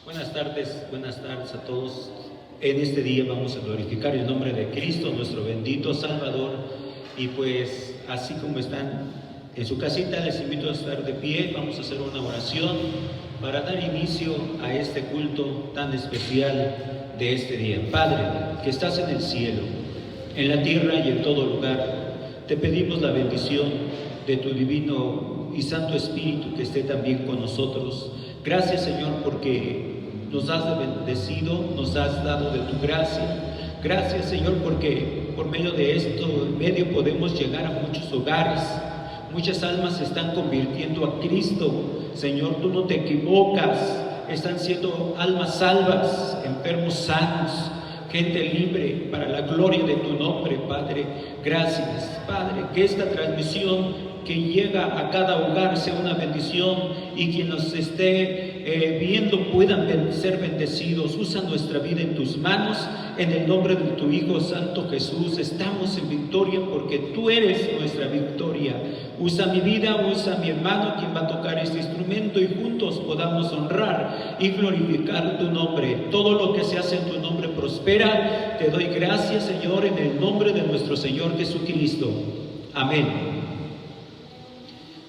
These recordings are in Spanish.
Buenas tardes a todos. En este día vamos a glorificar el nombre de Cristo, nuestro bendito Salvador. Y pues, así como están en su casita, les invito a estar de pie. Vamos a hacer una oración para dar inicio a este culto tan especial de este día. Padre, que estás en el cielo, en la tierra y en todo lugar, te pedimos la bendición de tu divino y santo Espíritu que esté también con nosotros. Gracias, Señor, porque nos has bendecido, nos has dado de tu gracia. Gracias, Señor, porque por medio de esto podemos llegar a muchos hogares. Muchas almas se están convirtiendo a Cristo. Señor, tú no te equivocas. Están siendo almas salvas, enfermos sanos, gente libre para la gloria de tu nombre, Padre. Gracias, Padre, que esta transmisión que llega a cada hogar sea una bendición y quien nos esté viendo puedan ser bendecidos. Usa nuestra vida en tus manos, en el nombre de tu Hijo Santo Jesús. Estamos en victoria porque tú eres nuestra victoria. Usa mi vida, usa mi hermano quien va a tocar este instrumento y juntos podamos honrar y glorificar tu nombre. Todo lo que se hace en tu nombre prospera. Te doy gracias, Señor, en el nombre de nuestro Señor Jesucristo. Amén.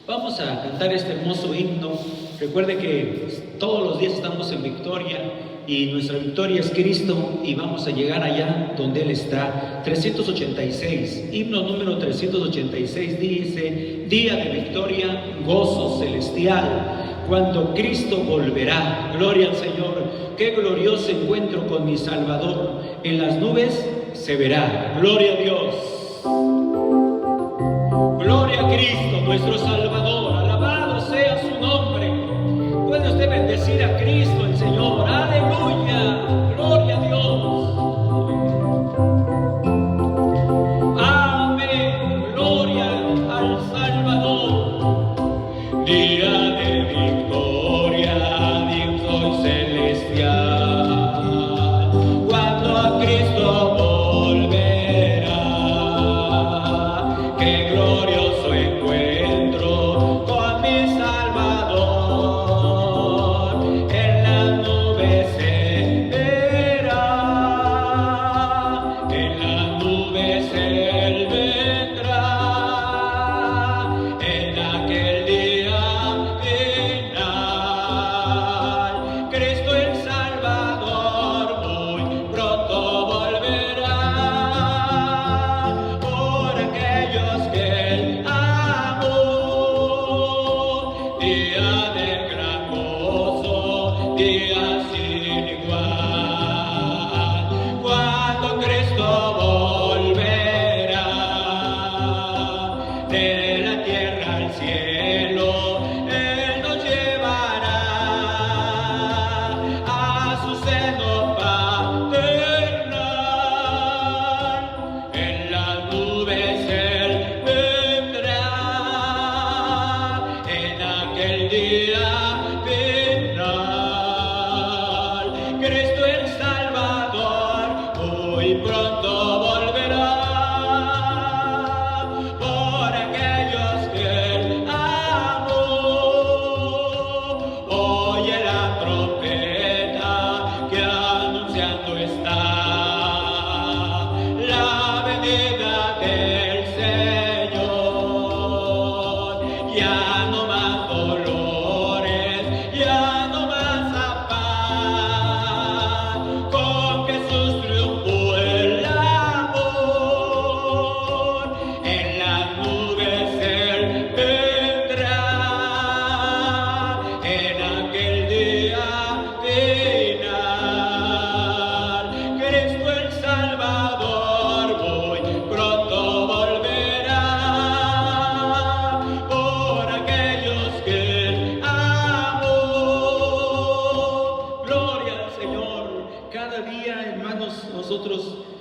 Vamos a cantar este hermoso himno. Recuerde que todos los días estamos en victoria y nuestra victoria es Cristo y vamos a llegar allá donde Él está. 386, himno número 386 dice: día de victoria, gozo celestial, cuando Cristo volverá. Gloria al Señor. Qué glorioso encuentro con mi Salvador. En las nubes se verá. Gloria a Dios. Gloria a Cristo, nuestro Salvador, alabado sea su nombre. Puede usted bendecir a Cristo el Señor, aleluya, gloria a Dios. Amén, gloria al Salvador. Día de victoria, Dios celestial, cuando a Cristo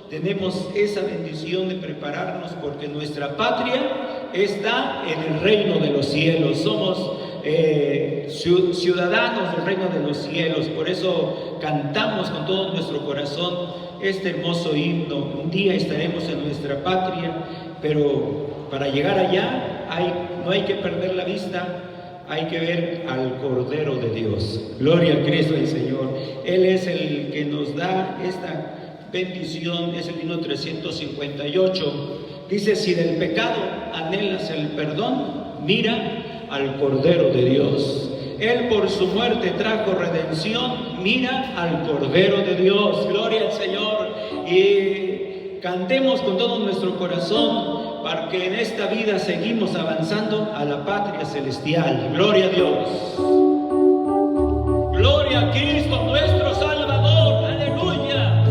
tenemos esa bendición de prepararnos porque nuestra patria está en el reino de los cielos. Somos ciudadanos del reino de los cielos. Por eso cantamos con todo nuestro corazón este hermoso himno. Un día estaremos en nuestra patria, pero para llegar allá no hay que perder la vista hay que ver al Cordero de Dios. Gloria a Cristo el Señor. Él es el que nos da esta bendición. Es el himno 358. Dice: si del pecado anhelas el perdón, mira al Cordero de Dios. Él por su muerte trajo redención, mira al Cordero de Dios. Gloria al Señor. Y cantemos con todo nuestro corazón, porque en esta vida seguimos avanzando a la patria celestial. Gloria a Dios. Gloria a Cristo nuestro Salvador. Aleluya.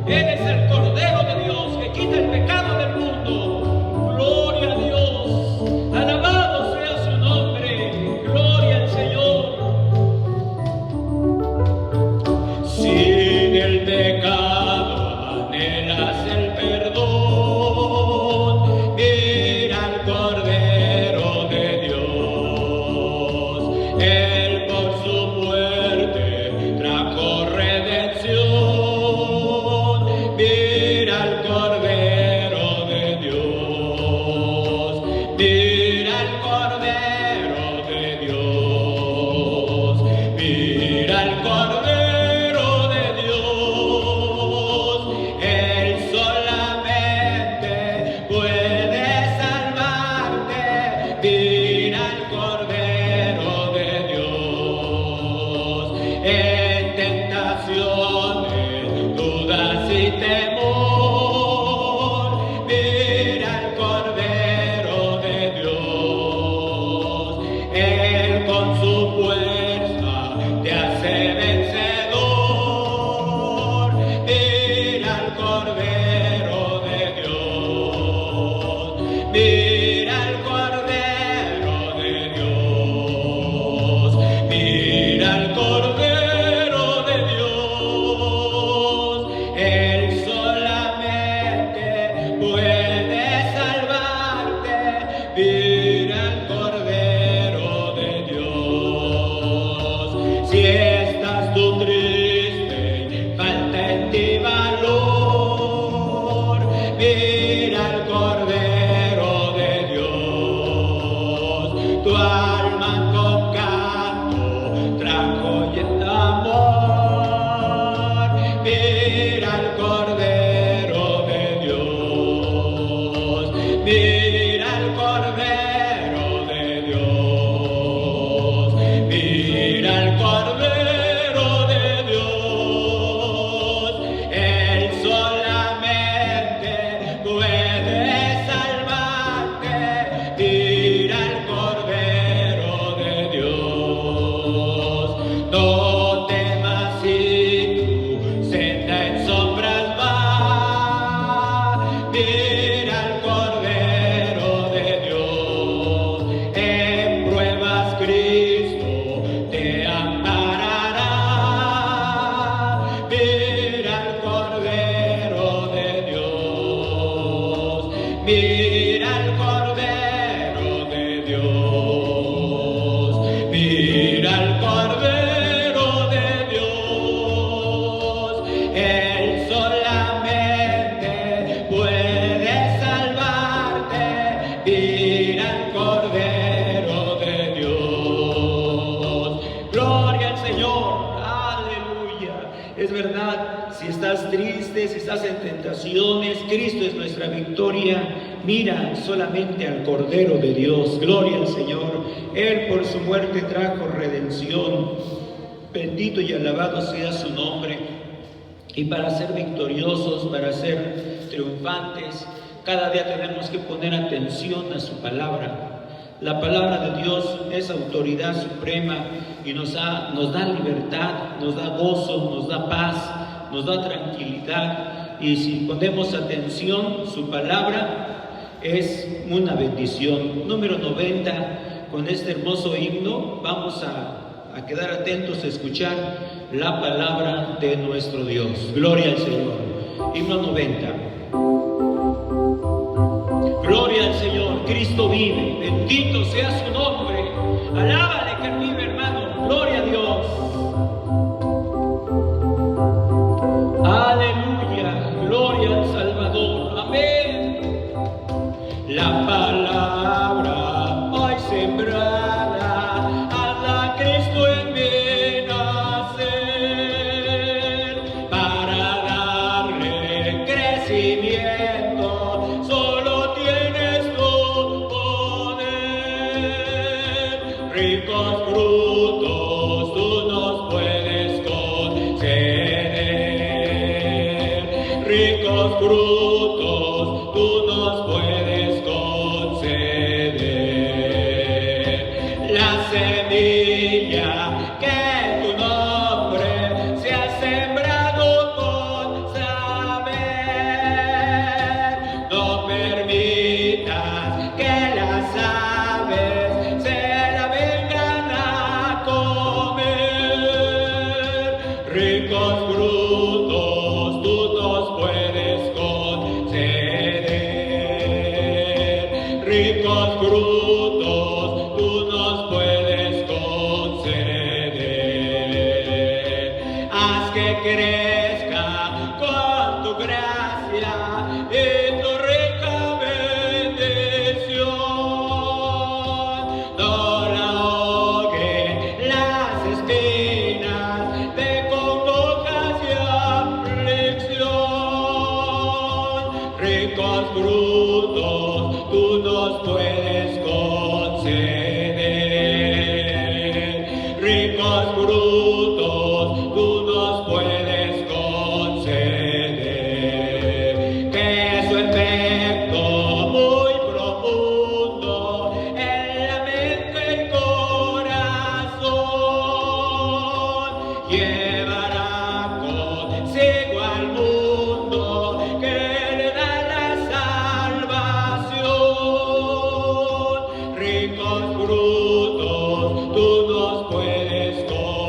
Él es el Cordero de Dios que quita el pecado del mundo. Gloria a Dios. Alabado sea su nombre. Gloria al Señor. Sin el pecado anhelas el perdón. Cristo es nuestra victoria. Mira solamente al Cordero de Dios. Gloria al Señor. Él por su muerte trajo redención. Bendito y alabado sea su nombre. Y para ser victoriosos, para ser triunfantes, cada día tenemos que poner atención a su palabra. La palabra de Dios es autoridad suprema y nos da libertad, nos da gozo, nos da paz, nos da tranquilidad. Y si ponemos atención, su palabra es una bendición. Número 90, con este hermoso himno vamos a quedar atentos a escuchar la palabra de nuestro Dios. Gloria al Señor. Himno 90. Gloria al Señor, Cristo vive, bendito sea su nombre. Alábale que vive, hermano. Gloria a Dios. Aleluya, gloria al Salvador. Amén. La palabra hoy sembrada ricos frutos tú nos puedes conceder. La semilla que en tu nombre se ha sembrado con saber, no permitas que las aves se la vengan a comer. Ricos frutos tú nos puedes conceder. Ricos frutos tú nos puedes conceder. Haz que crezca con tu gracia y tu rica bendición. No la ahoguen las espinas de congojas y aflicción. Ricos frutos tú nos puedes conceder. Ricos frutos tú nos puedes conceder. Que su efecto muy profundo en la mente y corazón llevará consigo al mundo que le da la salvación. Ricos frutos tú nos puedes conceder.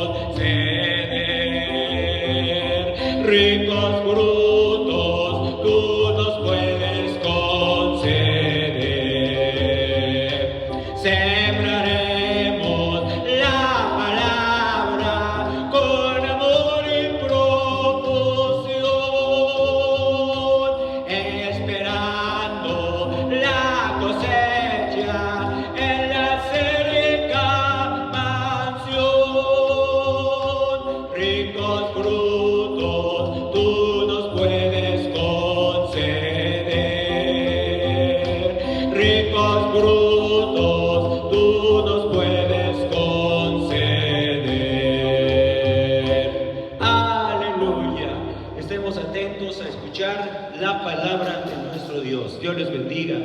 Ricos frutos tú nos puedes conceder. Sembraremos la palabra con amor y profusión, esperando la cosecha en la cerca mansión. Ricos frutos tú nos puedes conceder. Ricos frutos tú nos puedes conceder. Aleluya. Estemos atentos a escuchar la palabra de nuestro Dios. Dios les bendiga.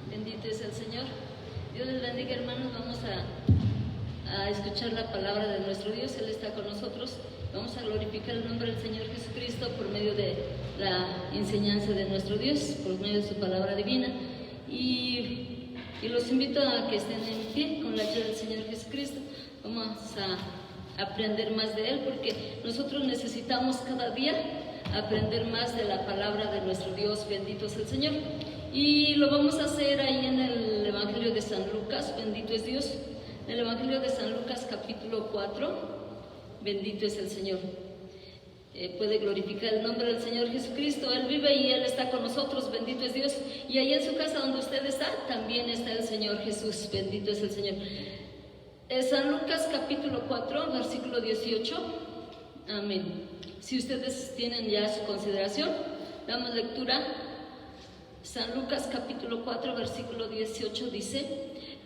Bendito es el Señor. Dios les bendiga, hermanos. Vamos a escuchar la palabra de nuestro Dios. Él está con nosotros. Vamos a glorificar el nombre del Señor Jesucristo por medio de la enseñanza de nuestro Dios, por medio de su palabra divina. Y los invito a que estén en pie con la ayuda del Señor Jesucristo. Vamos a aprender más de Él, porque nosotros necesitamos cada día aprender más de la palabra de nuestro Dios. Bendito es el Señor. Y lo vamos a hacer ahí en el Evangelio de San Lucas. Bendito es Dios. En el Evangelio de San Lucas capítulo 4. Bendito es el Señor. Puede glorificar el nombre del Señor Jesucristo. Él vive y Él está con nosotros. Bendito es Dios. Y ahí en su casa donde usted está, también está el Señor Jesús. Bendito es el Señor. San Lucas capítulo 4, versículo 18. Amén. Si ustedes tienen ya su consideración, damos lectura. San Lucas capítulo 4, versículo 18 dice: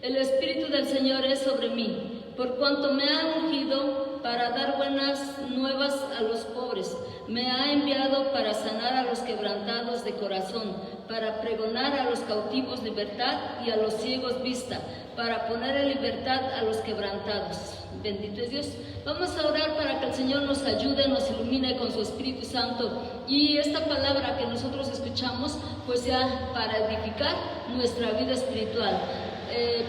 El Espíritu del Señor es sobre mí, por cuanto me ha ungido para dar buenas nuevas a los pobres. Me ha enviado para sanar a los quebrantados de corazón, para pregonar a los cautivos libertad y a los ciegos vista, para poner en libertad a los quebrantados. Bendito es Dios. Vamos a orar para que el Señor nos ayude, nos ilumine con su Espíritu Santo, y esta palabra que nosotros escuchamos pues sea para edificar nuestra vida espiritual.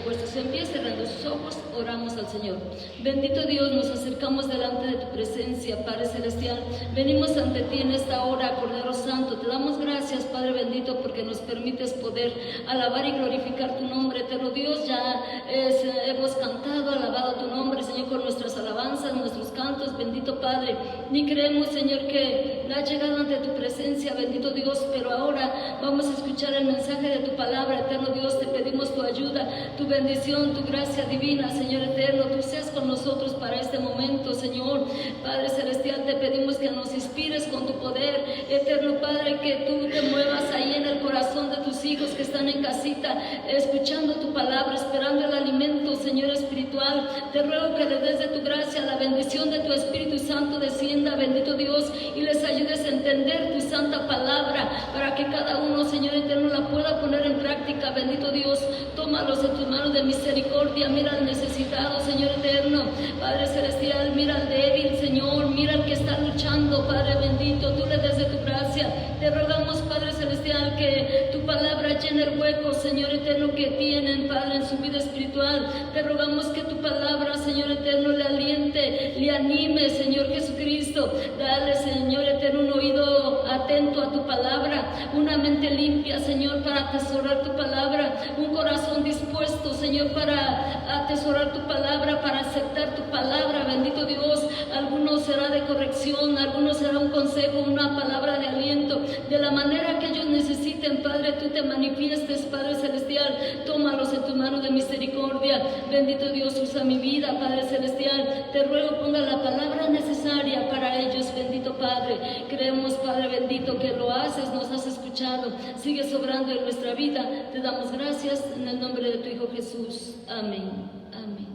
Puestos en pie, cerrando sus ojos, oramos al Señor. Bendito Dios, nos acercamos delante de tu presencia, Padre Celestial. Venimos ante ti en esta hora, Cordero Santo. Te damos gracias, Padre bendito, porque nos permites poder alabar y glorificar tu nombre, eterno Dios. Ya hemos cantado, alabado tu nombre, Señor, con nuestras alabanzas, nuestros cantos, bendito Padre, ni creemos, Señor, que ha llegado ante tu presencia, bendito Dios, pero ahora vamos a escuchar el mensaje de tu palabra, eterno Dios, te pedimos tu ayuda, tu bendición, tu gracia divina, Señor eterno, tú seas con nosotros para este momento, Señor. Padre celestial, te pedimos que nos inspires con tu poder, eterno Padre, que tú te muevas ahí en el corazón de tus hijos que están en casita, escuchando tu palabra, esperando el alimento, Señor espiritual. Te ruego que desde tu gracia, la bendición de tu Espíritu Santo descienda, bendito Dios, y les ayudes a entender tu santa palabra, para que cada uno, Señor eterno, la pueda poner en práctica, bendito Dios. Tómalos en tus manos de misericordia, mira al necesitado, Señor eterno, Padre celestial, mira al débil, Señor, mira al que está luchando, Padre bendito, tú le des de tu gracia. Te rogamos, Padre celestial, que tu palabra llene el hueco, Señor eterno, que tienen, Padre, en su vida espiritual. Te rogamos que tu palabra, Señor eterno, le aliente, le anime, Señor Jesucristo. Dale, Señor eterno, un oído atento a tu palabra, una mente limpia, Señor, para atesorar tu palabra, un corazón dispuesto, Señor, para atesorar tu palabra, para aceptar tu palabra, bendito Dios. Algunos será de corrección, algunos será un consejo, una palabra de aliento, de la manera que ellos necesiten, Padre, tú te manifiestes, Padre celestial. Tómalos en tu mano de misericordia, bendito Dios, usa mi vida, Padre celestial. Te ruego, ponga la palabra necesaria para ellos, bendito Padre. Creemos, Padre bendito, que lo haces, nos has escuchado, sigue sobrando en nuestra vida. Te damos gracias en el nombre de tu Hijo Jesús. Amén. Amén.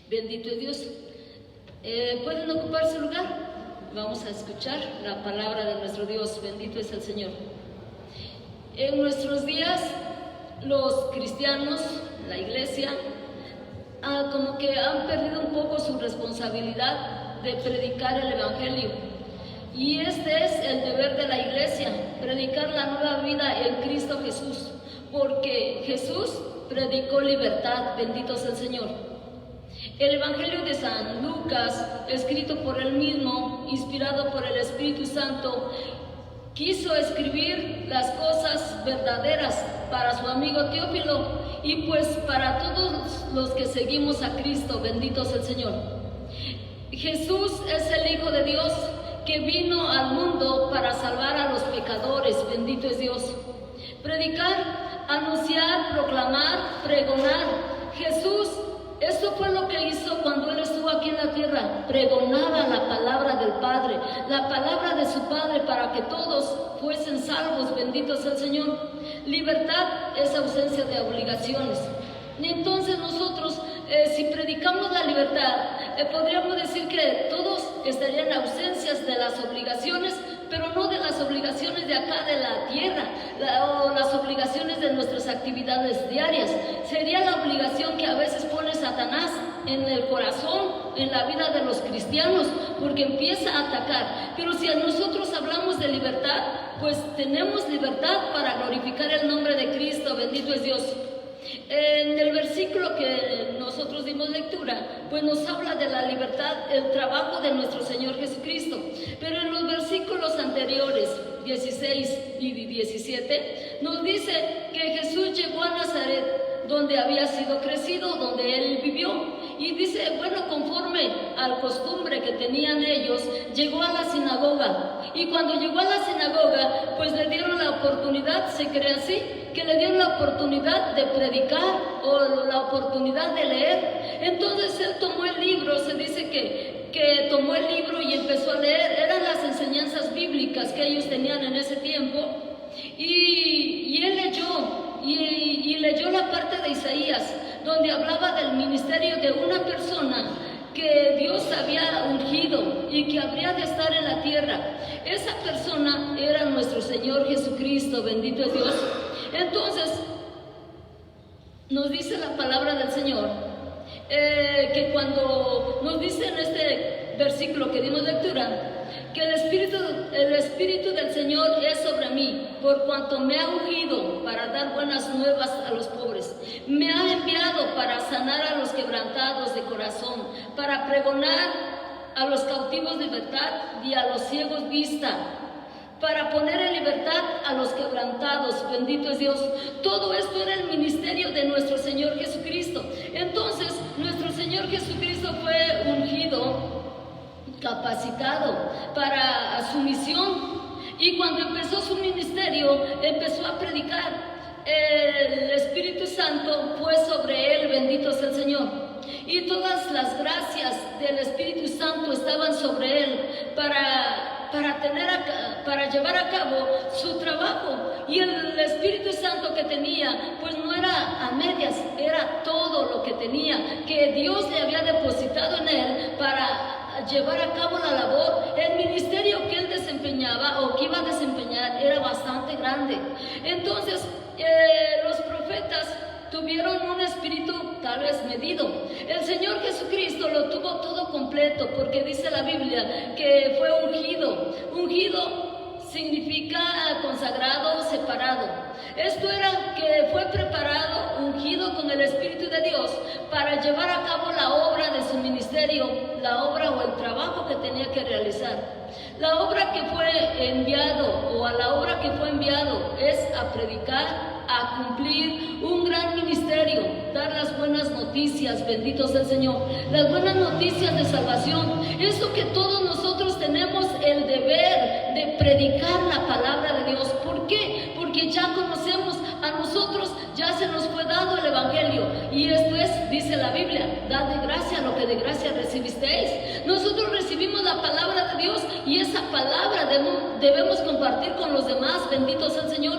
Bendito es Dios. ¿Pueden ocupar su lugar? Vamos a escuchar la palabra de nuestro Dios. Bendito es el Señor. En nuestros días, los cristianos, la iglesia, como que han perdido un poco su responsabilidad de predicar el Evangelio. Y este es el deber de la iglesia, predicar la nueva vida en Cristo Jesús, porque Jesús predicó libertad, bendito sea el Señor. El Evangelio de San Lucas, escrito por él mismo, inspirado por el Espíritu Santo, quiso escribir las cosas verdaderas para su amigo Teófilo y pues para todos los que seguimos a Cristo, bendito sea el Señor. Jesús es el Hijo de Dios que vino al mundo para salvar a los pecadores, bendito es Dios. Predicar, anunciar, proclamar, pregonar. Jesús, esto fue lo que hizo cuando Él estuvo aquí en la tierra. Pregonaba la palabra del Padre, la palabra de su Padre, para que todos fuesen salvos, bendito sea el Señor. Libertad es ausencia de obligaciones. Entonces nosotros, si predicamos la libertad, podríamos decir que todos estarían ausencias de las obligaciones, pero no de las obligaciones de acá de la tierra, o las obligaciones de nuestras actividades diarias. Sería la obligación que a veces pone Satanás en el corazón, en la vida de los cristianos, porque empieza a atacar. Pero si a nosotros hablamos de libertad, pues tenemos libertad para glorificar el nombre de Cristo, bendito es Dios. En el versículo que nosotros dimos lectura, pues nos habla de la libertad, el trabajo de nuestro Señor Jesucristo. Pero en los versículos anteriores, 16 y 17, nos dice que Jesús llegó a Nazaret, donde había sido crecido, donde Él vivió. Y dice, bueno, conforme al costumbre que tenían ellos, llegó a la sinagoga. Y cuando llegó a la sinagoga, pues le dieron la oportunidad, se cree así, que le dieron la oportunidad de predicar o la oportunidad de leer. Entonces Él tomó el libro, se dice que tomó el libro y empezó a leer. Eran las enseñanzas bíblicas que ellos tenían en ese tiempo. Y Él leyó. Y leyó la parte de Isaías, donde hablaba del ministerio de una persona que Dios había ungido y que habría de estar en la tierra. Esa persona era nuestro Señor Jesucristo, bendito es Dios. Entonces, nos dice la palabra del Señor, que cuando nos dice en este versículo que dimos lectura, que el Espíritu del Señor es sobre mí, por cuanto me ha ungido para dar buenas nuevas a los pobres. Me ha enviado para sanar a los quebrantados de corazón, para pregonar a los cautivos libertad y a los ciegos vista, para poner en libertad a los quebrantados, bendito es Dios. Todo esto era el ministerio de nuestro Señor Jesucristo. Entonces, nuestro Señor Jesucristo Cristo fue ungido, capacitado para su misión, y cuando empezó su ministerio, empezó a predicar. El Espíritu Santo fue sobre él, bendito sea el Señor, y todas las gracias del Espíritu Santo estaban sobre él para llevar a cabo su trabajo. Y el Espíritu Santo que tenía, pues no era a medias, era todo lo que tenía, que Dios le había depositado en él para llevar a cabo la labor. El ministerio que él desempeñaba o que iba a desempeñar era bastante grande. Entonces los profetas tuvieron un espíritu tal vez medido. El Señor Jesucristo lo tuvo todo completo, porque dice la Biblia que fue ungido. Ungido significa consagrado, separado. Esto era que fue preparado, ungido con el Espíritu de Dios para llevar a cabo la obra de su ministerio, la obra o el trabajo que tenía que realizar. La obra que fue enviado, o a la obra que fue enviado, es a predicar, a cumplir un gran ministerio, dar las buenas noticias, bendito sea el Señor, las buenas noticias de salvación. Eso que todos nosotros tenemos el deber de predicar la palabra de Dios. ¿Por qué? Porque ya conocemos, a nosotros ya se nos fue dado el Evangelio, y esto es, dice la Biblia, dad de gracia lo que de gracia recibisteis. Nosotros recibimos la palabra de Dios, y esa palabra debemos compartir con los demás, bendito sea el Señor.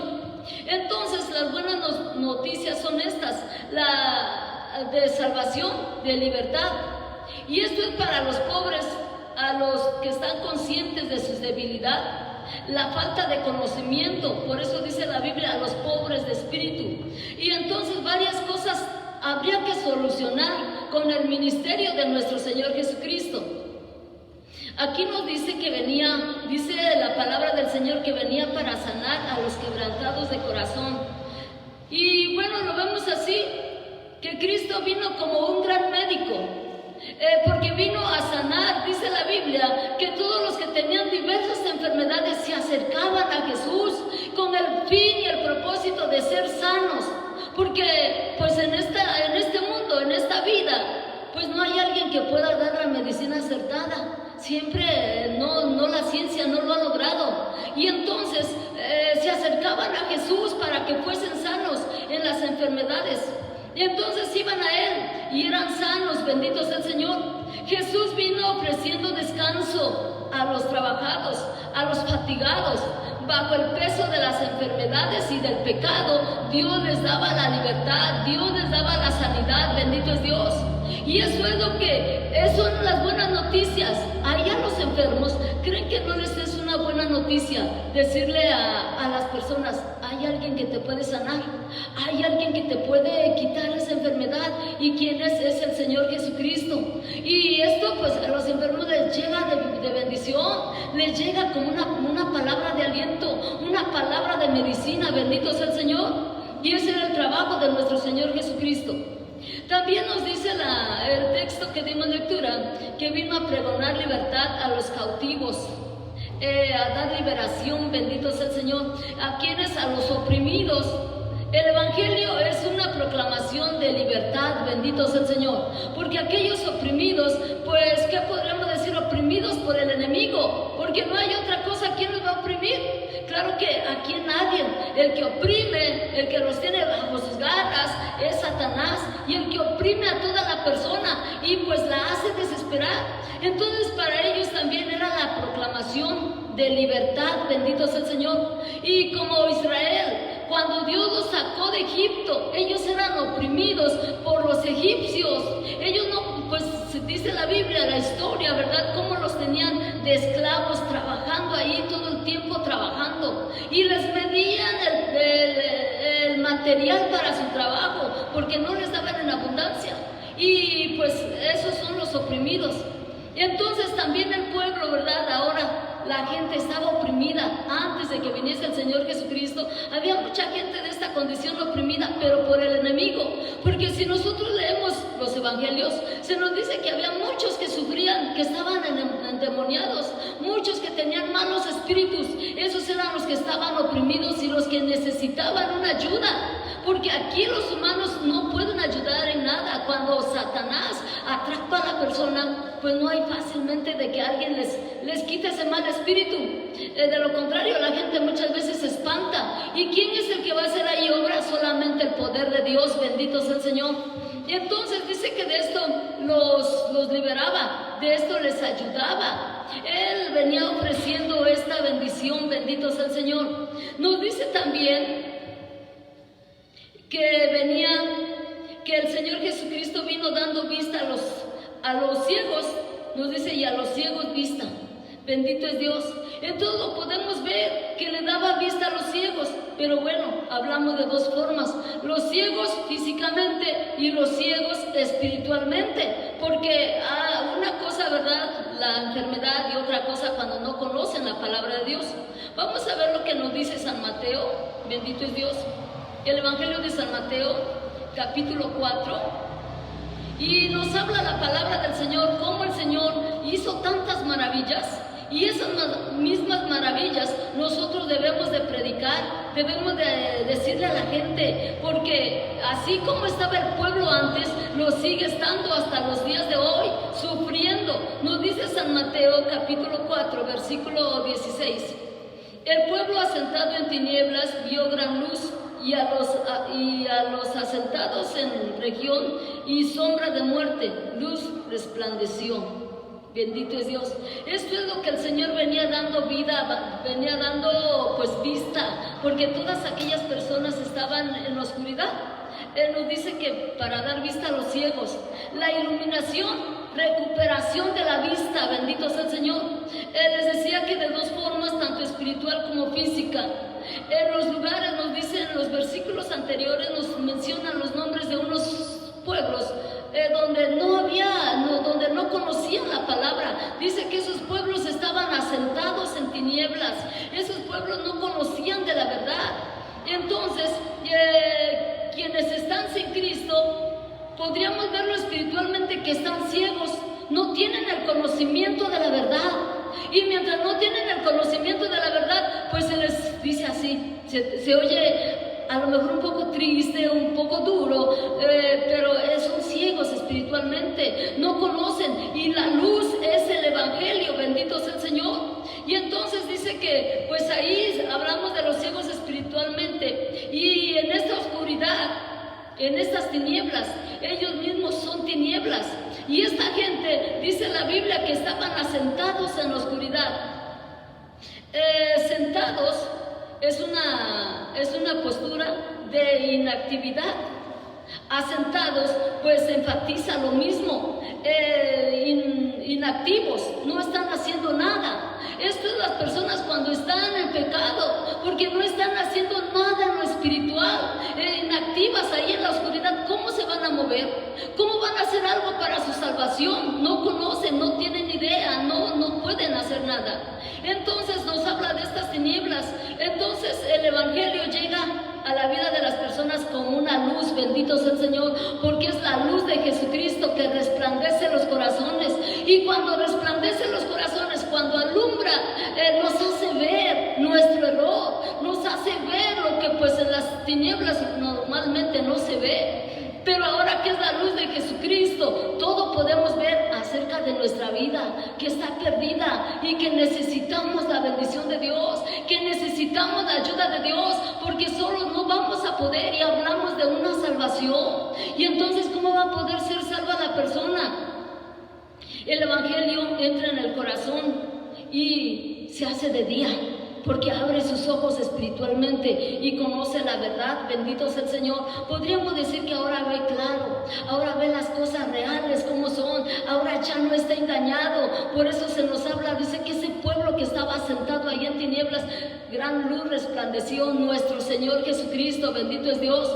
Entonces las buenas noticias son estas, la de salvación, de libertad, y esto es para los pobres, a los que están conscientes de su debilidad, la falta de conocimiento. Por eso dice la Biblia, a los pobres de espíritu. Y entonces varias cosas habría que solucionar con el ministerio de nuestro Señor Jesucristo. Aquí nos dice que venía, dice la palabra del Señor, que venía para sanar a los quebrantados de corazón. Y bueno, lo vemos así, que Cristo vino como un gran médico, porque vino a sanar. Dice la Biblia que todos los que tenían diversas enfermedades se acercaban a Jesús con el fin y el propósito de ser sanos, porque pues en este mundo, en esta vida, pues no hay alguien que pueda dar la medicina acertada. Siempre no, la ciencia no lo ha logrado. Y entonces se acercaban a Jesús para que fuesen sanos en las enfermedades. Y entonces iban a Él y eran sanos, bendito sea el Señor. Jesús vino ofreciendo descanso a los trabajados, a los fatigados. Bajo el peso de las enfermedades y del pecado, Dios les daba la libertad, Dios les daba la sanidad, bendito es Dios. Y eso es lo que son las buenas noticias. Allá los enfermos creen que no les es una buena noticia decirle a las personas: hay alguien que te puede sanar, hay alguien que te puede quitar esa enfermedad. ¿Y quién es? Es el Señor Jesucristo. Y esto pues a los enfermos les llega de bendición, les llega como una palabra de aliento, una palabra de medicina, bendito sea el Señor. Y ese era el trabajo de nuestro Señor Jesucristo. También nos dice el texto que dimos lectura, que vino a pregonar libertad a los cautivos, a dar liberación, bendito sea el Señor, a quienes, a los oprimidos. El Evangelio es una proclamación de libertad, bendito sea el Señor, porque aquellos oprimidos, pues, ¿qué podríamos decir? Oprimidos por el enemigo, porque no hay otra cosa. ¿Quién los va a oprimir? Claro que aquí nadie. El que oprime, el que los tiene bajo sus garras, es Satanás, y el que oprime a toda la persona y pues la hace desesperar. Entonces para ellos también era la proclamación de libertad, bendito sea el Señor. Y como Israel, cuando Dios los sacó de Egipto, ellos eran oprimidos por los egipcios. Ellos no, pues dice la Biblia, la historia, ¿verdad? Cómo los tenían de esclavos, trabajando ahí todo el tiempo, trabajando. Y les medían el material para su trabajo, porque no les daban en abundancia. Y pues esos son los oprimidos. Entonces también el pueblo, ¿verdad? Ahora la gente estaba oprimida. Antes de que viniese el Señor Jesucristo, había mucha gente de esta condición oprimida, pero por el enemigo. Porque si nosotros leemos los evangelios, se nos dice que había muchos que sufrían, que estaban endemoniados, muchos que tenían malos espíritus. Esos eran los que estaban oprimidos y los que necesitaban una ayuda. Porque aquí los humanos no pueden ayudar en nada. Cuando Satanás atrapa a la persona, pues no hay fácilmente de que alguien les quite ese mal espíritu. De lo contrario, la gente muchas veces se espanta. ¿Y quién es el que va a hacer ahí obra? Solamente el poder de Dios, bendito sea el Señor. Y entonces dice que de esto los liberaba, de esto les ayudaba. Él venía ofreciendo esta bendición, bendito sea el Señor. Nos dice también que el Señor Jesucristo vino dando vista a los ciegos, nos dice, y a los ciegos vista. Bendito es Dios. Entonces lo podemos ver que le daba vista a los ciegos, pero bueno, hablamos de dos formas: los ciegos físicamente y los ciegos espiritualmente, porque una cosa, ¿verdad?, la enfermedad, y otra cosa cuando no conocen la palabra de Dios. Vamos a ver lo que nos dice San Mateo, bendito es Dios, el Evangelio de San Mateo, capítulo 4, y nos habla la palabra del Señor, cómo el Señor hizo tantas maravillas. Y esas mismas maravillas nosotros debemos de predicar, debemos de decirle a la gente, porque así como estaba el pueblo antes, lo sigue estando hasta los días de hoy, sufriendo. Nos dice San Mateo capítulo 4, versículo 16. El pueblo asentado en tinieblas vio gran luz, y a los asentados en región y sombra de muerte, luz resplandeció. Bendito es Dios. Esto es lo que el Señor venía dando vida, venía dando pues vista, porque todas aquellas personas estaban en la oscuridad. Él nos dice que para dar vista a los ciegos, la iluminación, recuperación de la vista, bendito sea el Señor. Él les decía que de dos formas, tanto espiritual como física. En los lugares, nos dice en los versículos anteriores, nos mencionan los nombres de unos pueblos donde no conocían la palabra. Dice que esos pueblos estaban asentados en tinieblas, esos pueblos no conocían de la verdad. Entonces, quienes están sin Cristo, podríamos verlo espiritualmente que están ciegos, no tienen el conocimiento de la verdad. Y mientras no tienen el conocimiento de la verdad, pues se les dice así, se oye a lo mejor un poco triste, un poco duro, pero son ciegos espiritualmente, no conocen, y la luz es el Evangelio, bendito sea el Señor. Y entonces dice que pues ahí hablamos de los ciegos espiritualmente, y en esta oscuridad, en estas tinieblas, ellos mismos son tinieblas. Y esta gente, dice la Biblia, que estaban asentados en la oscuridad. Sentados es una postura de inactividad. Asentados pues enfatiza lo mismo. Inactivos, no están haciendo nada. Esto es las personas cuando están en pecado, porque no están haciendo nada en lo espiritual, inactivas ahí en la oscuridad. ¿Cómo se van a mover? ¿Cómo van a hacer algo para su salvación? No conocen, no tienen idea, no pueden hacer nada. Entonces nos habla de estas tinieblas. Entonces el Evangelio llega a la vida de las personas como una luz, bendito sea el Señor, porque es la luz de Jesucristo que resplandece los corazones. Y cuando resplandece los corazones, cuando alumbra, nos hace ver nuestro error, nos hace ver lo que pues en las tinieblas normalmente no se ve. Pero ahora que es la luz de Jesucristo, todo podemos ver acerca de nuestra vida, que está perdida y que necesitamos la bendición de Dios, que necesitamos la ayuda de Dios, porque solos no vamos a poder, y hablamos de una salvación. Y entonces, ¿cómo va a poder ser salva la persona? El Evangelio entra en el corazón y se hace de día, porque abre sus ojos espiritualmente y conoce la verdad, bendito sea el Señor. Podríamos decir que ahora ve claro, ahora ve las cosas reales como son, ahora ya no está engañado. Por eso se nos habla, dice que ese pueblo que estaba sentado ahí en tinieblas, gran luz resplandeció, nuestro Señor Jesucristo, bendito es Dios.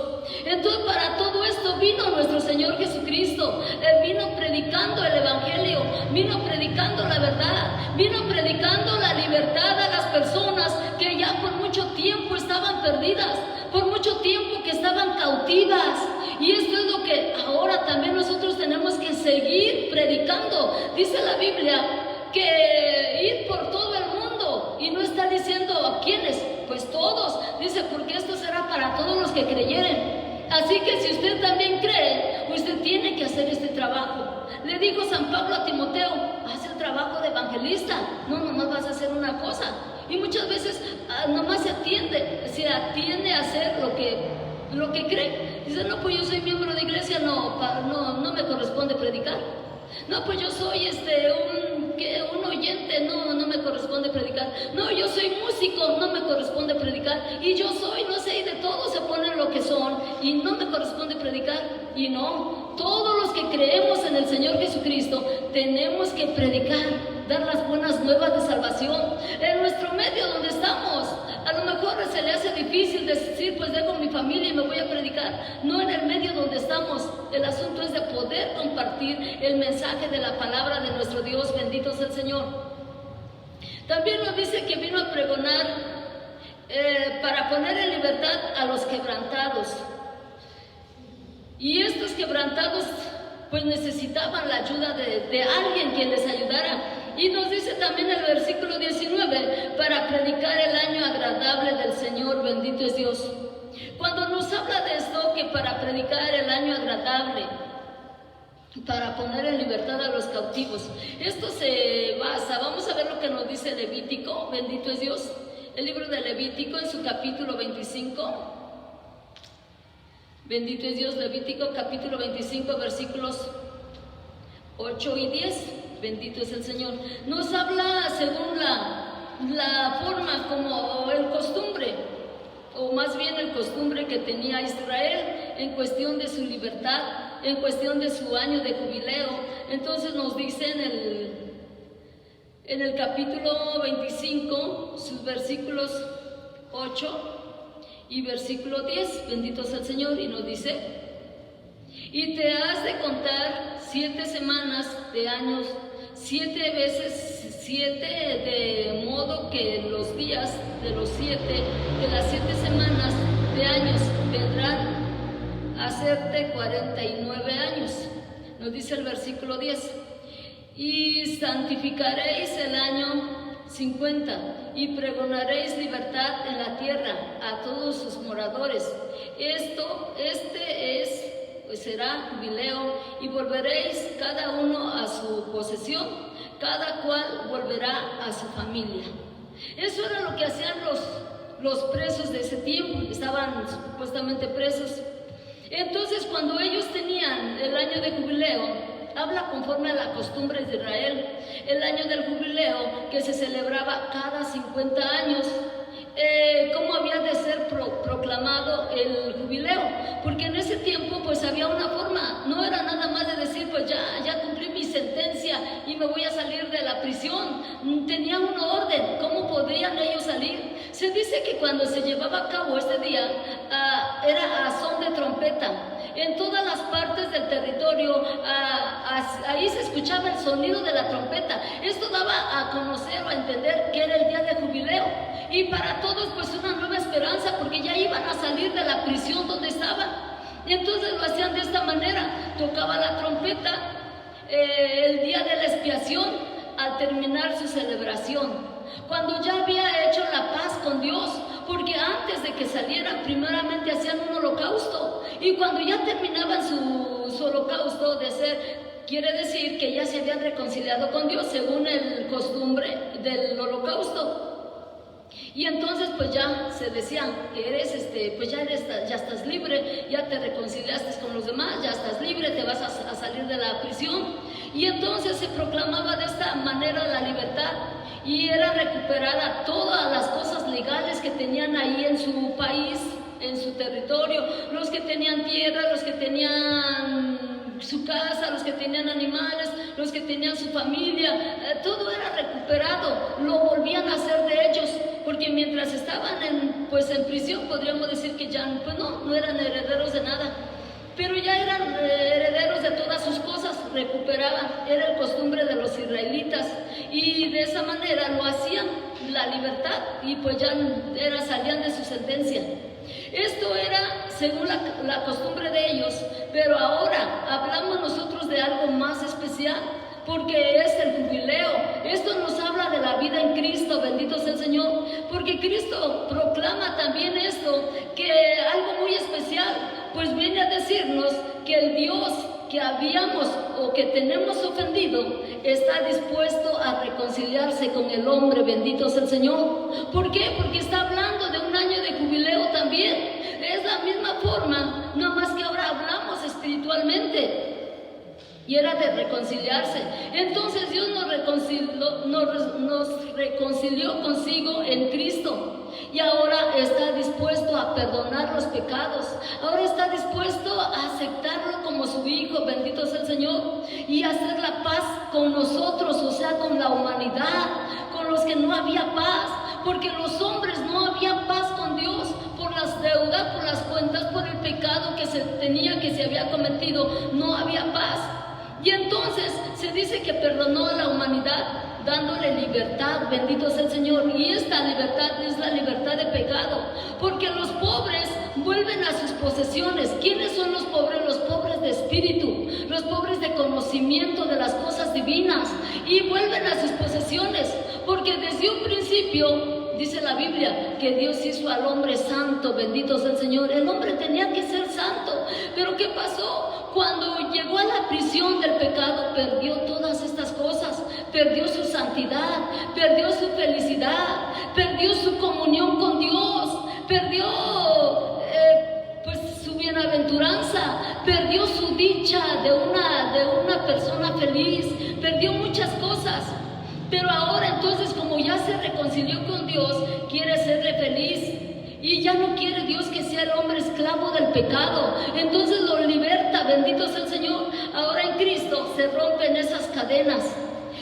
Entonces para todo esto vino nuestro Señor Jesucristo. Él vino predicando el Evangelio, vino predicando la verdad, vino predicando la libertad a las personas que ya por mucho tiempo estaban perdidas, por mucho tiempo que estaban cautivas. Y esto es lo que ahora también nosotros tenemos que seguir predicando. Dice la Biblia que ir por todo el mundo, y no está diciendo a quiénes, pues todos. Dice, porque esto será para todos los que creyeren. Así que si usted también cree, usted tiene que hacer este trabajo. Le dijo San Pablo a Timoteo? Haz el trabajo de evangelista, no nomás vas a hacer una cosa. Y muchas veces nomás se atiende a hacer lo que cree. Dice, no, pues yo soy miembro de iglesia, no me corresponde predicar. No, pues yo soy un oyente, no me corresponde predicar. No, yo soy músico, no me corresponde predicar. Y yo soy, no sé, y de todo se ponen lo que son y no me corresponde predicar. Y no, todos los que creemos en el Señor Jesucristo tenemos que predicar, dar las buenas nuevas de salvación en nuestro medio donde estamos. A lo mejor se le hace difícil decir, pues dejo mi familia y me voy a predicar. No en el medio donde estamos. El asunto es de poder compartir el mensaje de la palabra de nuestro Dios. Bendito sea el Señor. También nos dice que vino a pregonar para poner en libertad a los quebrantados. Y estos quebrantados pues necesitaban la ayuda de alguien quien les ayudara. Y nos dice también el versículo 19, para predicar el año agradable del Señor, bendito es Dios. Cuando nos habla de esto, que para predicar el año agradable, para poner en libertad a los cautivos, esto se basa, vamos a ver lo que nos dice Levítico, bendito es Dios, el libro de Levítico en su capítulo 25, bendito es Dios, Levítico capítulo 25, versículos 8 y 10. Bendito es el Señor. Nos habla según la forma como el costumbre, o más bien el costumbre que tenía Israel en cuestión de su libertad, en cuestión de su año de jubileo. Entonces nos dice en el capítulo 25, sus versículos 8 y versículo 10, bendito sea el Señor, y nos dice: y te has de contar 7 semanas de años, 7 veces 7, de modo que los días de las 7 semanas de años vendrán a hacerte 49 años. Nos dice el versículo 10: y santificaréis el año 50 y pregonaréis libertad en la tierra a todos sus moradores. Pues será jubileo, y volveréis cada uno a su posesión, cada cual volverá a su familia. Eso era lo que hacían los presos de ese tiempo, estaban supuestamente presos. Entonces, cuando ellos tenían el año de jubileo, habla conforme a la costumbre de Israel, el año del jubileo que se celebraba cada 50 años. ¿Cómo había de ser proclamado el jubileo? Porque en ese tiempo pues había una forma, no era nada más de decir pues ya cumplí mi sentencia y me voy a salir de la prisión. Tenía un orden, ¿cómo podrían ellos salir? Se dice que cuando se llevaba a cabo este día era a son de trompeta. En todas las partes del territorio ahí se escuchaba el sonido de la trompeta. Esto daba a conocer o a entender que era el día de jubileo, y para todos pues una nueva esperanza, porque ya iban a salir de la prisión donde estaban. Y entonces lo hacían de esta manera: tocaba la trompeta el día de la expiación al terminar su celebración, cuando ya había hecho la paz con Dios, porque antes de que salieran primeramente hacían un holocausto, y cuando ya terminaban su holocausto de hacer, quiere decir que ya se habían reconciliado con Dios según el costumbre del holocausto. Y entonces pues ya se decía que eres ya estás libre, ya te reconciliaste con los demás, ya estás libre, te vas a salir de la prisión. Y entonces se proclamaba de esta manera la libertad, y era recuperada todas las cosas legales que tenían ahí en su país, en su territorio, los que tenían tierra, los que tenían su casa, los que tenían animales, los que tenían su familia, todo era recuperado, lo volvían a hacer de ellos, porque mientras estaban en prisión, podríamos decir que ya no eran herederos de nada, pero ya eran herederos de todas sus cosas, recuperaban, era el costumbre de los israelitas, y de esa manera lo hacían, la libertad, y pues ya salían de su sentencia. Esto era según la costumbre de ellos, pero ahora hablamos nosotros de algo más especial, porque es el jubileo. Esto nos habla de la vida en Cristo, bendito sea el Señor, porque Cristo proclama también esto, que algo muy especial, pues viene a decirnos que el Dios que habíamos o que tenemos ofendido, está dispuesto a reconciliarse con el hombre, bendito sea el Señor. ¿Por qué? Porque está hablando de un año de jubileo también. Es la misma forma, no más que ahora hablamos espiritualmente. Y era de reconciliarse. Entonces Dios nos reconcilió consigo en Cristo. Y ahora está dispuesto a perdonar los pecados. Ahora está dispuesto a aceptarlo como su Hijo, bendito sea el Señor. Y hacer la paz con nosotros, o sea, con la humanidad, con los que no había paz. Porque los hombres no había paz con Dios por las deudas, por las cuentas, por el pecado que se había cometido. No había paz. Y entonces se dice que perdonó a la humanidad dándole libertad, bendito sea el Señor. Y esta libertad es la libertad de pecado, porque los pobres vuelven a sus posesiones. ¿Quiénes son los pobres? Los pobres de espíritu, los pobres de conocimiento de las cosas divinas, y vuelven a sus posesiones, porque desde un principio dice la Biblia que Dios hizo al hombre santo, bendito sea el Señor. El hombre tenía que ser santo, pero ¿qué pasó? Cuando llegó a la prisión del pecado, perdió todas estas cosas. Perdió su santidad, perdió su felicidad, perdió su comunión con Dios, perdió pues su bienaventuranza, perdió su dicha de una persona feliz, perdió muchas cosas. Pero ahora entonces, como ya se reconcilió con Dios, quiere serle feliz. Y ya no quiere Dios que sea el hombre esclavo del pecado. Entonces lo liberta, bendito sea el Señor. Ahora en Cristo se rompen esas cadenas.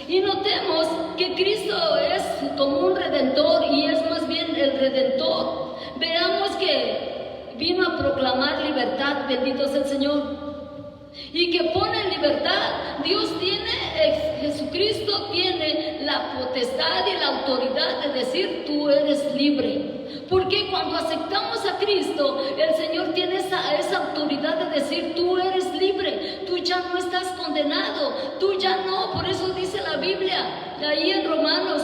Y notemos que Cristo es como un redentor, y es más bien el redentor. Veamos que vino a proclamar libertad, bendito sea el Señor. Y que pone en libertad. Dios tiene, Jesucristo tiene la potestad y la autoridad de decir: tú eres libre. Porque cuando aceptamos a Cristo, el Señor tiene esa autoridad de decir: tú eres libre, tú ya no estás condenado, tú ya no. Por eso dice la Biblia, ahí en Romanos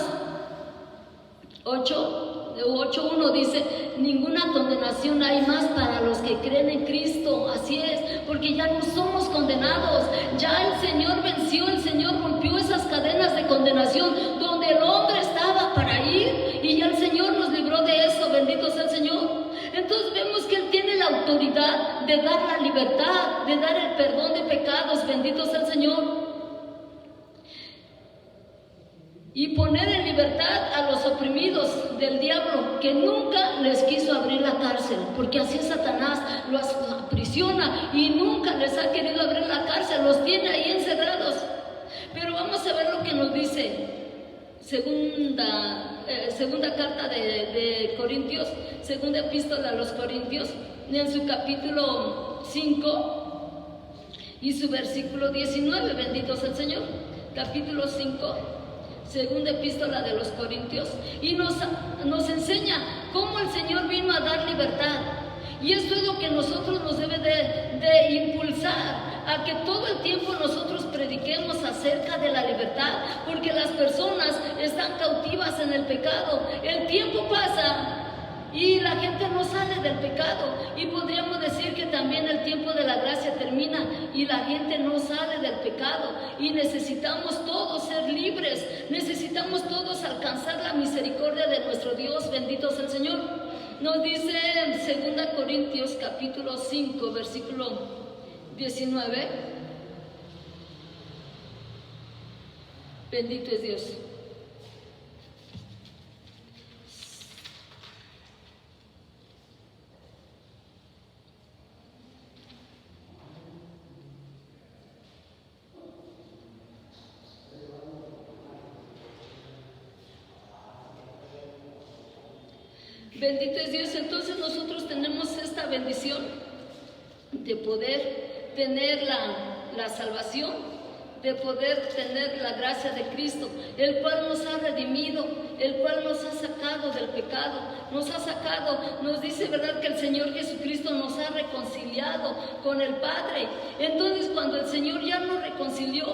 8:1 dice: ninguna condenación hay más para los que creen en Cristo. Así es, porque ya no somos condenados. Ya el Señor venció, el Señor rompió esas cadenas de condenación donde el hombre estaba para ir, y ya el Señor nos libró de eso, bendito sea el Señor. Entonces vemos que Él tiene la autoridad de dar la libertad, de dar el perdón de pecados, bendito sea el Señor. Y poner en libertad a los oprimidos del diablo, que nunca les quiso abrir la cárcel, porque así Satanás los aprisiona y nunca les ha querido abrir la cárcel, los tiene ahí encerrados. Pero vamos a ver lo que nos dice segunda carta de Corintios, segunda epístola a los Corintios, en su capítulo 5 y su versículo 19, bendito sea el Señor. Capítulo 5, segunda epístola de los Corintios, y nos enseña cómo el Señor vino a dar libertad. Y esto es lo que nosotros nos debe de impulsar, a que todo el tiempo nosotros prediquemos acerca de la libertad, porque las personas están cautivas en el pecado. El tiempo pasa y la gente no sale del pecado, y podríamos decir que también el tiempo de la gracia termina y la gente no sale del pecado, y necesitamos todos ser libres, necesitamos todos alcanzar la misericordia de nuestro Dios, bendito sea el Señor. Nos dice en 2 Corintios capítulo 5 versículo 19, bendito es Dios. Bendito es Dios. Entonces nosotros tenemos esta bendición de poder tener la salvación, de poder tener la gracia de Cristo, el cual nos ha redimido, el cual nos ha sacado del pecado, nos dice, ¿verdad?, que el Señor Jesucristo nos ha reconciliado con el Padre. Entonces, cuando el Señor ya nos reconcilió,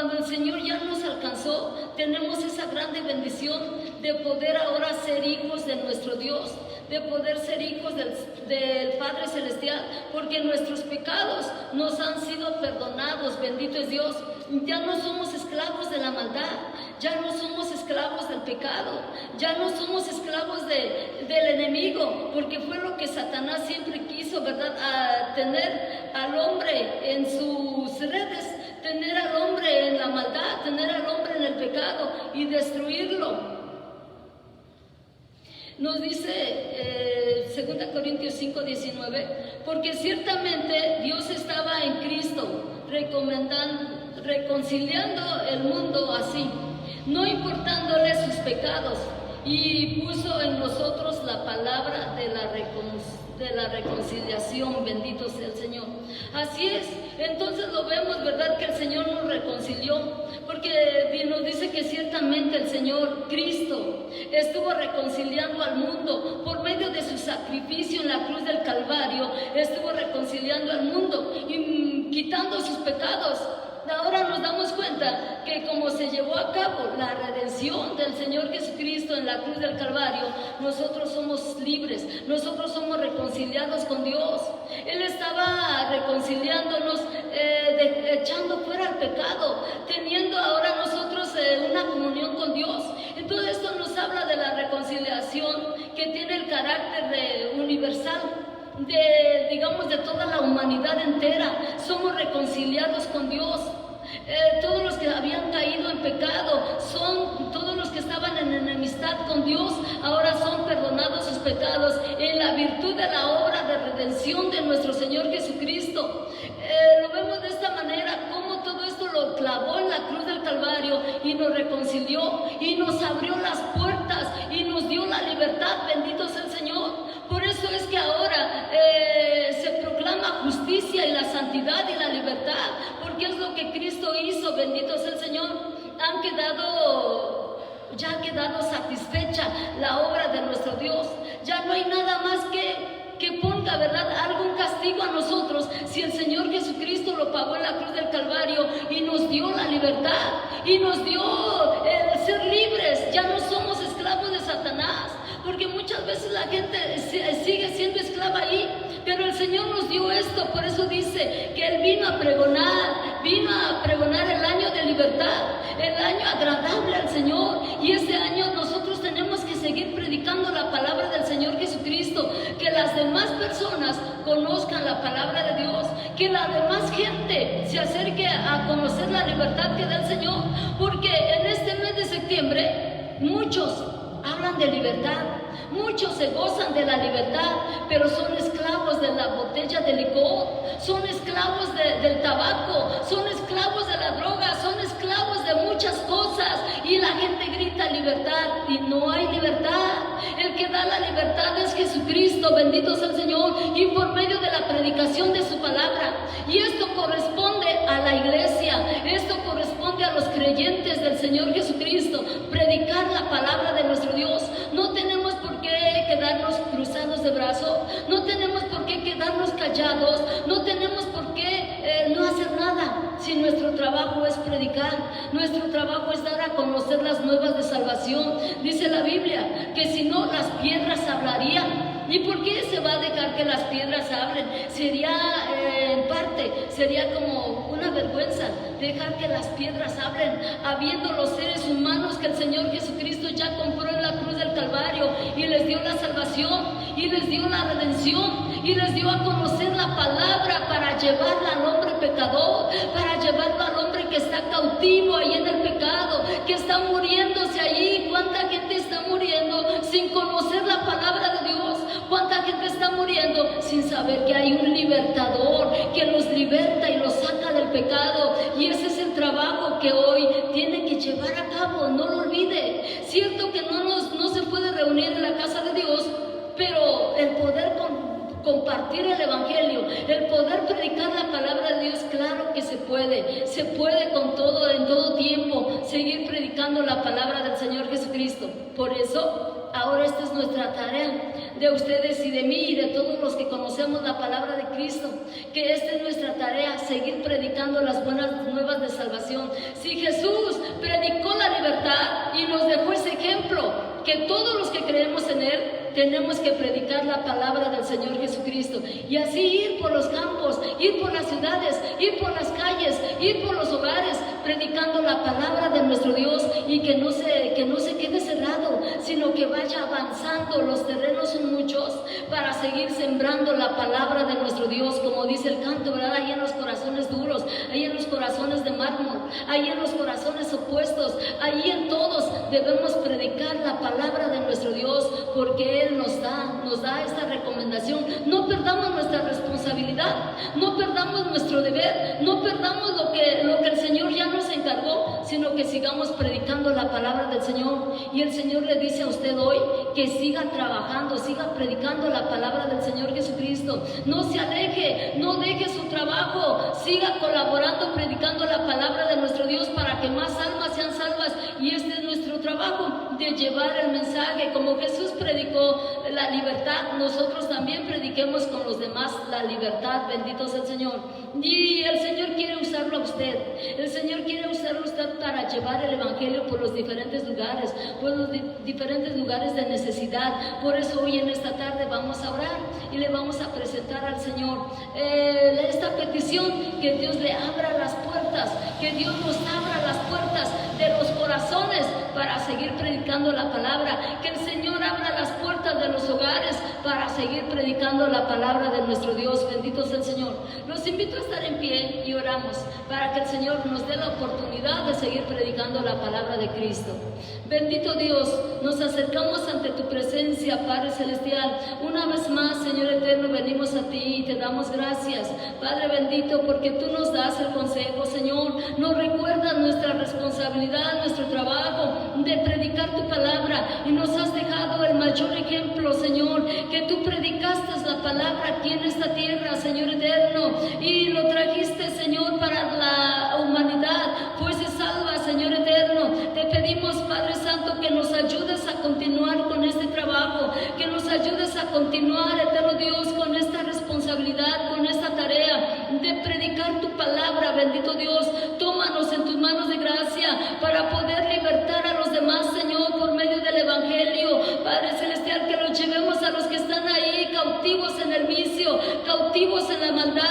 cuando el Señor ya nos alcanzó, tenemos esa grande bendición de poder ahora ser hijos de nuestro Dios, de poder ser hijos del Padre Celestial, porque nuestros pecados nos han sido perdonados, bendito es Dios. Ya no somos esclavos de la maldad, ya no somos esclavos del pecado, ya no somos esclavos del enemigo, porque fue lo que Satanás siempre quiso, ¿verdad? A tener al hombre en sus redes, tener al hombre en la maldad, tener al hombre en el pecado y destruirlo. Nos dice 2 Corintios 5:19, porque ciertamente Dios estaba en Cristo reconciliando el mundo así, no importándole sus pecados, y puso en nosotros la palabra de la reconciliación, bendito sea el Señor. Así es, entonces lo vemos, ¿verdad? Que el Señor nos reconcilió, porque nos dice que ciertamente el Señor Cristo estuvo reconciliando al mundo por medio de su sacrificio en la cruz del Calvario, estuvo reconciliando al mundo y quitando sus pecados. Ahora nos damos cuenta que como se llevó a cabo la redención del Señor Jesucristo en la cruz del Calvario, nosotros somos libres, nosotros somos reconciliados con Dios. Él estaba reconciliándonos, echando fuera el pecado, teniendo ahora nosotros una comunión con Dios. Entonces esto nos habla de la reconciliación que tiene el carácter universal, digamos, de toda la humanidad entera. Somos reconciliados con Dios. Todos los que habían caído en pecado, todos los que estaban en enemistad con Dios, ahora son perdonados sus pecados en la virtud de la obra de redención de nuestro Señor Jesucristo. Lo vemos de esta manera, como todo esto lo clavó en la cruz del Calvario y nos reconcilió y nos abrió las puertas y nos dio la libertad, bendito sea el Señor. Por eso es que ahora se proclama justicia y la santidad y la libertad, porque es lo que Cristo hizo, bendito sea el Señor. Ya ha quedado satisfecha la obra de nuestro Dios. Ya no hay nada más que ponga, ¿verdad?, algún castigo a nosotros, si el Señor Jesucristo lo pagó en la cruz del Calvario y nos dio la libertad y nos dio el ser libres. Ya no somos esclavos de Satanás, porque muchas veces la gente sigue siendo esclava ahí, pero el Señor nos dio esto. Por eso dice que Él vino a pregonar el año de libertad, el año agradable al Señor, y ese año nosotros tenemos que seguir predicando la palabra del Señor Jesucristo, que las demás personas conozcan la palabra de Dios, que la demás gente se acerque a conocer la libertad que da el Señor, porque en este mes de septiembre muchos hablan de libertad, muchos se gozan de la libertad, pero son esclavos de la botella de licor, son esclavos del tabaco, son esclavos de la droga, son esclavos de muchas cosas, y la gente grita libertad y no hay libertad. El que da la libertad es Jesucristo, bendito sea el Señor, y por medio de la predicación de su palabra. Y esto corresponde a la iglesia, esto corresponde a los creyentes del Señor Jesucristo, predicar la palabra de nuestro Dios. No tenemos por qué quedarnos cruzados de brazos, no tenemos por qué quedarnos callados, no tenemos por qué no hacer nada, si nuestro trabajo es predicar, nuestro trabajo es dar a conocer las nuevas de salvación. Dice la Biblia que si no, las piedras hablarían. ¿Y por qué se va a dejar que las piedras hablen? En parte, sería como una vergüenza dejar que las piedras hablen, habiendo los seres humanos que el Señor Jesucristo ya compró en la cruz del Calvario y les dio la salvación y les dio la redención y les dio a conocer la palabra para llevarla al hombre pecador, para llevarlo al hombre que está cautivo ahí en el pecado, que está muriéndose allí. ¿Cuánta gente está muriendo sin conocer la palabra de Dios? ¿Cuánta gente está muriendo sin saber que hay un libertador que los liberta y los saca del pecado? Y ese es el trabajo que hoy tiene que llevar a cabo, no lo olvide. Cierto que no se puede reunir en la casa de Dios, pero el poder compartir el Evangelio, el poder predicar la palabra de Dios, claro que se puede con todo, en todo tiempo, seguir predicando la palabra del Señor Jesucristo. Por eso, ahora esta es nuestra tarea, de ustedes y de mí y de todos los que conocemos la palabra de Cristo, que esta es nuestra tarea, seguir predicando las buenas nuevas de salvación. Si Jesús predicó la libertad y nos dejó ese ejemplo, que todos los que creemos en Él tenemos que predicar la palabra del Señor Jesucristo, y así ir por los campos, ir por las ciudades, ir por las calles, ir por los hogares, predicando la palabra de nuestro Dios, y que no se quede cerrado, sino que vaya avanzando. Los terrenos son muchos para seguir sembrando la palabra de nuestro Dios, como dice el canto, ¿verdad? Ahí en los corazones duros, ahí en los corazones de mármol, ahí en los corazones opuestos, ahí en todos debemos predicar la palabra de nuestro Dios, porque Él nos da esta recomendación. No perdamos nuestra responsabilidad, no perdamos nuestro deber, no perdamos lo que el Señor ya nos encargó, sino que sigamos predicando la palabra del Señor. Y el Señor le dice a usted hoy que siga trabajando, siga predicando la palabra del Señor Jesucristo. No se aleje, no deje su trabajo, siga colaborando, predicando la palabra de nuestro Dios para que más almas sean salvas. Y este es nuestro trabajo, de llevar el mensaje. Como Jesús predicó la libertad, nosotros también prediquemos con los demás la libertad. Bendito sea el Señor. Y el Señor quiere usarlo a usted. El Señor quiere usarlo a usted para llevar el evangelio por los diferentes lugares, por los diferentes lugares de necesidad. Por eso hoy en esta tarde vamos a orar y le vamos a presentar al Señor esta petición, que Dios le abra las puertas, que Dios nos abra las puertas de los corazones para seguir predicando la palabra, que el Señor abra las puertas de los hogares para seguir predicando la palabra de nuestro Dios. Bendito sea el Señor. Los invito a estar en pie y oramos para que el Señor nos dé la oportunidad de seguir predicando la palabra de Cristo. Bendito Dios, nos acercamos ante tu presencia, Padre Celestial. Una vez más, Señor eterno, venimos a ti y te damos gracias, Padre bendito, porque tú nos das el consejo, Señor. Nos recuerdas nuestra responsabilidad, nuestro trabajo de predicar tu palabra, y nos has dejado el mayor ejemplo, Señor, que tú predicaste la palabra aquí en esta tierra, Señor eterno, y lo trajiste, Señor, para la humanidad fuese salva, Señor eterno. Te pedimos, Padre Santo, que nos ayudes a continuar con este trabajo, que nos ayudes a continuar, eterno Dios, con esta responsabilidad, con esta tarea de predicar tu palabra. Bendito Dios, tómanos en tus manos de gracia para poder libertar a los demás, Señor, por medio del evangelio. Padre Celestial, que los llevemos a los que están ahí cautivos en el vicio, cautivos en la maldad,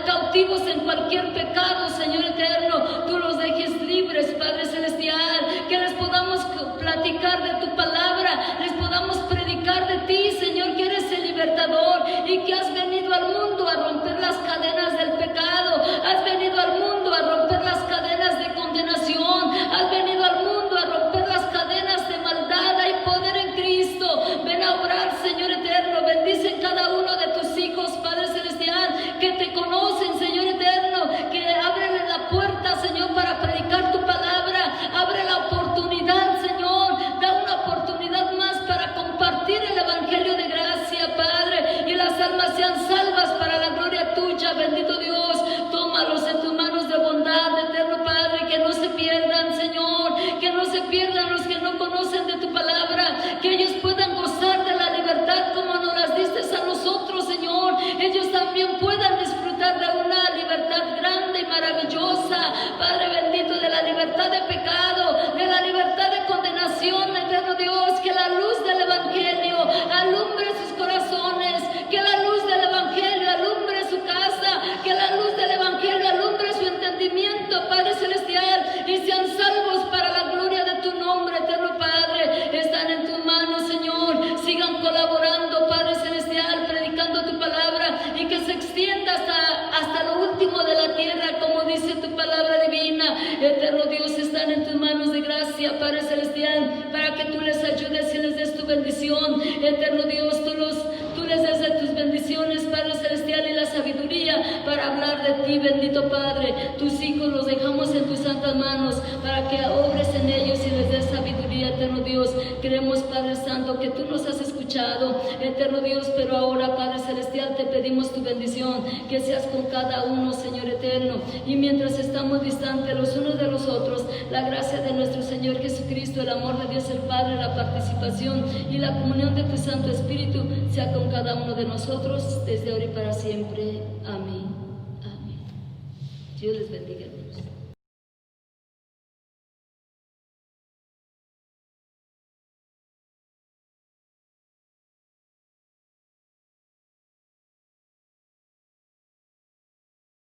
cautivos en cualquier pecado, Señor eterno. Tú los dejes libres, Padre Celestial, que les podamos platicar de tu palabra, les podamos predicar de ti, Señor, que eres el libertador y que has venido al mundo a romper las cadenas del pecado, has venido al mundo a romper las cadenas de condenación, has venido al mundo a romper las cadenas de maldad. Hay poder en Cristo. Ven a obrar, Señor eterno. Bendice cada uno de tus hijos, Padre Celestial, que te conocen, Señor eterno, que ábrele la puerta, Señor, para predicar tu palabra. Abre la oportunidad, Señor, da una oportunidad más para compartir el evangelio de gracia, Padre, y las almas sean salvas para la gloria tuya. Bendito Dios, tómalos en tus manos de bondad, eterno Padre, que no se pierdan, Señor, que no se pierdan los que no conocen de tu palabra, que ellos puedan gozar de la libertad como nos las diste a nosotros, Señor. Ellos también puedan disfrutar de una libertad grande y maravillosa, Padre bendito, de la libertad de pecado, de la libertad de condenación, eterno Dios. Que la luz del evangelio alumbre sus corazones, que la luz del evangelio alumbre su casa, que la luz del evangelio alumbre su entendimiento, Padre Celestial, y sean salvos para la gloria de tu nombre, eterno Padre. Están en tus manos, Señor. Sigan colaborando, Padre Celestial, predicando tu palabra, y que se extienda hasta lo último de la tierra, como dice tu palabra divina. Eterno Dios, están en tus manos de gracia, Padre Celestial, para que tú les ayudes y les des tu bendición. Eterno Dios, tú les des de tus bendiciones, Padre Celestial, y la sabiduría para hablar de ti, bendito Padre. Tus hijos los dejamos en tus santas manos para que obres en ellos y les des sabiduría, eterno Dios. Creemos, Padre Santo, que tú nos has escuchado, eterno Dios, pero ahora, Padre Celestial, te pedimos tu bendición, que seas con cada uno, Señor eterno. Y mientras estamos distantes los unos de los otros, la gracia de nuestro Señor Jesucristo, el amor de Dios el Padre, la participación y la comunión de tu Santo Espíritu sea con cada uno de nosotros, desde ahora y para siempre. Amén. Amén. Dios les bendiga, hermanos.